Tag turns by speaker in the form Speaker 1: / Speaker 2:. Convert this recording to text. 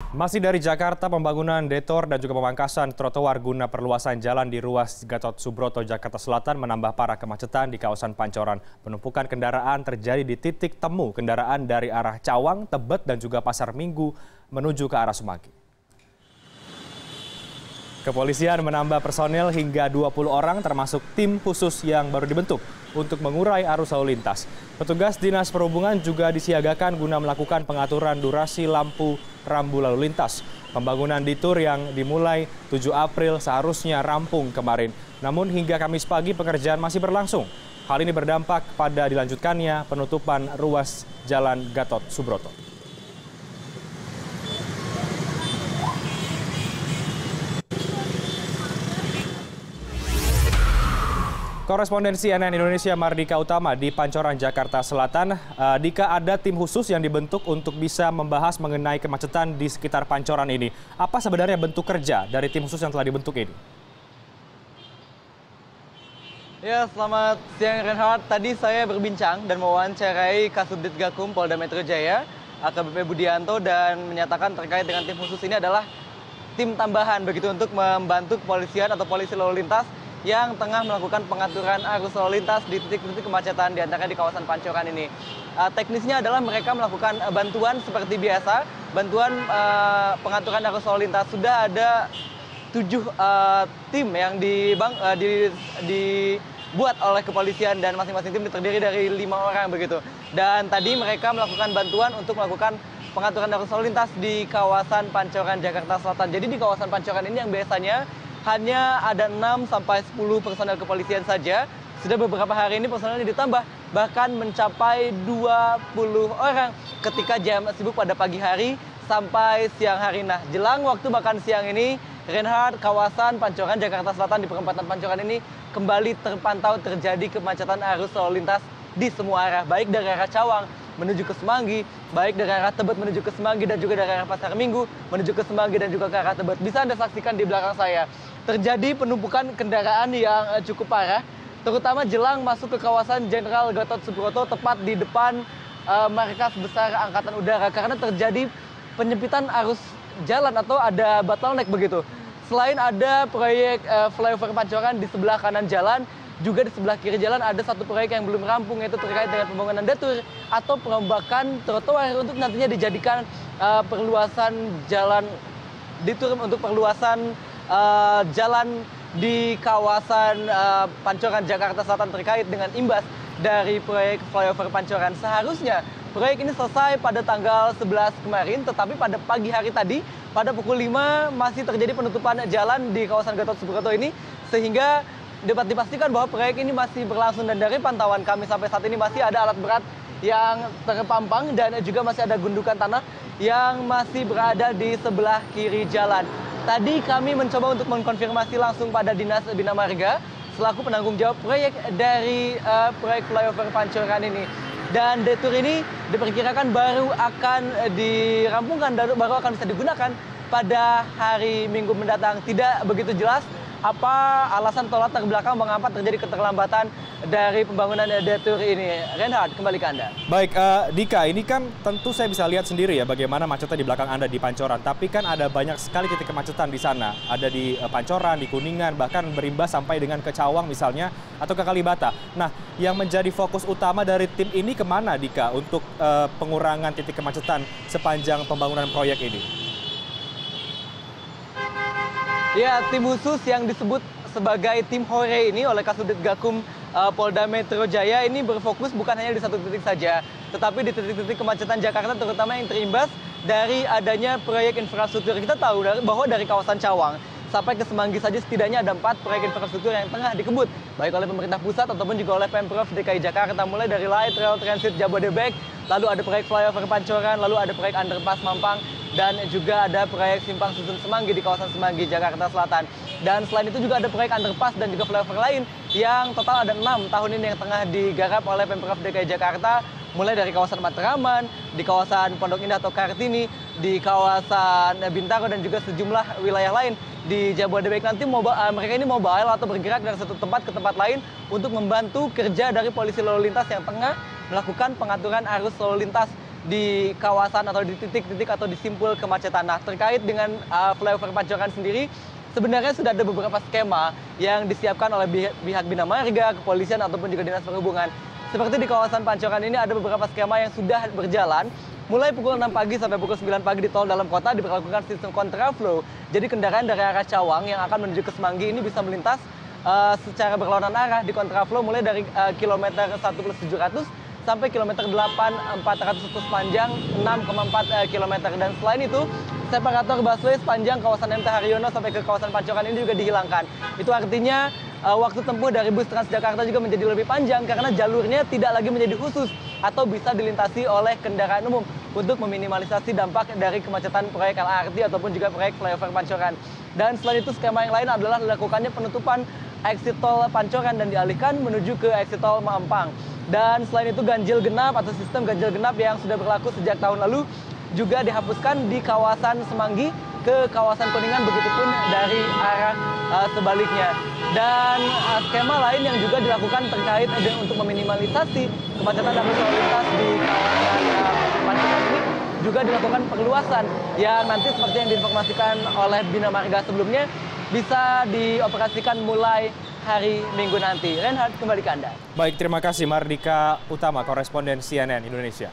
Speaker 1: Masih dari Jakarta, pembangunan detor dan juga pemangkasan trotoar guna perluasan jalan di ruas Gatot Subroto, Jakarta Selatan menambah parah kemacetan di kawasan Pancoran. Penumpukan kendaraan terjadi di titik temu kendaraan dari arah Cawang, Tebet, dan juga Pasar Minggu menuju ke arah Semanggi. Kepolisian menambah personel hingga 20 orang termasuk tim khusus yang baru dibentuk untuk mengurai arus lalu lintas. Petugas Dinas Perhubungan juga disiagakan guna melakukan pengaturan durasi lampu rambu lalu lintas. Pembangunan Ditur yang dimulai 7 April seharusnya rampung kemarin. Namun hingga Kamis pagi pekerjaan masih berlangsung. Hal ini berdampak pada dilanjutkannya penutupan ruas Jalan Gatot Subroto. Korespondensi CNN Indonesia Mardika Utama di Pancoran, Jakarta Selatan. Dika, ada tim khusus yang dibentuk untuk bisa membahas mengenai kemacetan di sekitar Pancoran ini. Apa sebenarnya bentuk kerja dari tim khusus yang telah dibentuk ini?
Speaker 2: Ya, selamat siang Reinhardt. Tadi saya berbincang dan mewawancarai Kasubdit Gakum Polda Metro Jaya, AKBP Budianto, dan menyatakan terkait dengan tim khusus ini adalah tim tambahan begitu untuk membantu kepolisian atau polisi lalu lintas yang tengah melakukan pengaturan arus lalu lintas di titik-titik kemacetan di antara di kawasan Pancoran ini. Teknisnya adalah mereka melakukan bantuan seperti biasa, bantuan pengaturan arus lalu lintas. Sudah ada 7 tim yang dibuat oleh kepolisian dan masing-masing tim terdiri dari 5 orang begitu. Dan tadi mereka melakukan bantuan untuk melakukan pengaturan arus lalu lintas di kawasan Pancoran, Jakarta Selatan. Jadi di kawasan Pancoran ini yang biasanya hanya ada 6 sampai 10 personel kepolisian saja. Sudah beberapa hari ini personelnya ditambah, bahkan mencapai 20 orang ketika jam sibuk pada pagi hari sampai siang hari. Nah, jelang waktu makan siang ini, Reinhardt, kawasan Pancoran, Jakarta Selatan di perempatan Pancoran ini kembali terpantau terjadi kemacetan arus lalu lintas di semua arah, baik dari arah Cawang menuju ke Semanggi, baik dari arah Tebet menuju ke Semanggi, dan juga dari arah Pasar Minggu menuju ke Semanggi dan juga ke arah Tebet. Bisa Anda saksikan di belakang saya, terjadi penumpukan kendaraan yang cukup parah, terutama jelang masuk ke kawasan Jenderal Gatot Subroto, tepat di depan markas besar Angkatan Udara, karena terjadi penyempitan arus jalan atau ada bottleneck begitu. Selain ada proyek flyover Pancoran di sebelah kanan jalan, juga di sebelah kiri jalan ada satu proyek yang belum rampung, yaitu terkait dengan pembangunan detur atau perombakan trotoar untuk nantinya dijadikan perluasan jalan detur untuk perluasan jalan di kawasan Pancoran, Jakarta Selatan terkait dengan imbas dari proyek flyover Pancoran. Seharusnya proyek ini selesai pada tanggal 11 kemarin, tetapi pada pagi hari tadi pada pukul 5 masih terjadi penutupan jalan di kawasan Gatot Subroto ini, sehingga dapat dipastikan bahwa proyek ini masih berlangsung. Dan dari pantauan kami sampai saat ini masih ada alat berat yang terpampang dan juga masih ada gundukan tanah yang masih berada di sebelah kiri jalan. Tadi kami mencoba untuk mengkonfirmasi langsung pada Dinas Bina Marga selaku penanggung jawab proyek dari proyek flyover Pancoran ini. Dan detur ini diperkirakan baru akan dirampungkan, baru akan bisa digunakan pada hari Minggu mendatang. Tidak begitu jelas apa alasan tolak terbelakang mengapa terjadi keterlambatan dari pembangunan detur ini. Reinhardt, kembali ke Anda.
Speaker 1: Baik, Dika, ini kan tentu saya bisa lihat sendiri ya bagaimana macetnya di belakang Anda di Pancoran. Tapi kan ada banyak sekali titik kemacetan di sana. Ada di Pancoran, di Kuningan, bahkan berimbas sampai dengan ke Cawang misalnya, atau ke Kalibata. Nah, yang menjadi fokus utama dari tim ini kemana, Dika, untuk pengurangan titik kemacetan sepanjang pembangunan proyek ini?
Speaker 2: Ya, tim khusus yang disebut sebagai tim Hore ini oleh Kasubdit Gakum Polda Metro Jaya ini berfokus bukan hanya di satu titik saja, tetapi di titik-titik kemacetan Jakarta terutama yang terimbas dari adanya proyek infrastruktur. Kita tahu bahwa dari kawasan Cawang sampai ke Semanggi saja setidaknya ada 4 proyek infrastruktur yang tengah dikebut, baik oleh pemerintah pusat ataupun juga oleh Pemprov DKI Jakarta, mulai dari Light Rail Transit Jabodebek, lalu ada proyek flyover Pancoran, lalu ada proyek underpass Mampang, dan juga ada proyek simpang susun Semanggi di kawasan Semanggi, Jakarta Selatan. Dan selain itu juga ada proyek underpass dan juga flyover lain yang total ada 6 tahun ini yang tengah digarap oleh Pemprov DKI Jakarta, mulai dari kawasan Matraman, di kawasan Pondok Indah atau Kartini, di kawasan Bintaro, dan juga sejumlah wilayah lain di Jabodebek. Nanti mereka ini mobile atau bergerak dari satu tempat ke tempat lain untuk membantu kerja dari polisi lalu lintas yang tengah melakukan pengaturan arus lalu lintas di kawasan atau di titik-titik atau di simpul kemacetan. Nah, terkait dengan flyover Pancoran sendiri, sebenarnya sudah ada beberapa skema yang disiapkan oleh pihak Bina Marga, kepolisian, ataupun juga Dinas Perhubungan. Seperti di kawasan Pancoran ini ada beberapa skema yang sudah berjalan. Mulai pukul 6 pagi sampai pukul 9 pagi di tol dalam kota diberlakukan sistem kontraflow. Jadi kendaraan dari arah Cawang yang akan menuju ke Semanggi ini bisa melintas secara berlawanan arah di kontraflow mulai dari kilometer 1+700 sampai kilometer 8.400 itu sepanjang 6,4 kilometer. Dan selain itu, separator busway sepanjang kawasan MT Haryono sampai ke kawasan Pancoran ini juga dihilangkan. Itu artinya waktu tempuh dari bus Transjakarta juga menjadi lebih panjang karena jalurnya tidak lagi menjadi khusus atau bisa dilintasi oleh kendaraan umum untuk meminimalisasi dampak dari kemacetan proyek LRT ataupun juga proyek flyover Pancoran. Dan selain itu, skema yang lain adalah dilakukannya penutupan exit tol Pancoran dan dialihkan menuju ke exit tol Mampang. Dan selain itu, ganjil genap atau sistem ganjil genap yang sudah berlaku sejak tahun lalu juga dihapuskan di kawasan Semanggi ke kawasan Kuningan, begitupun dari arah sebaliknya. Dan skema lain yang juga dilakukan terkait dengan untuk meminimalisasi kemacetan arus lalu lintas di kawasan Pancoran ini juga dilakukan perluasan yang nanti seperti yang diinformasikan oleh Bina Marga sebelumnya bisa dioperasikan mulai hari Minggu nanti. Reinhard, kembali ke Anda.
Speaker 1: Baik, terima kasih Mardika Utama, koresponden CNN Indonesia.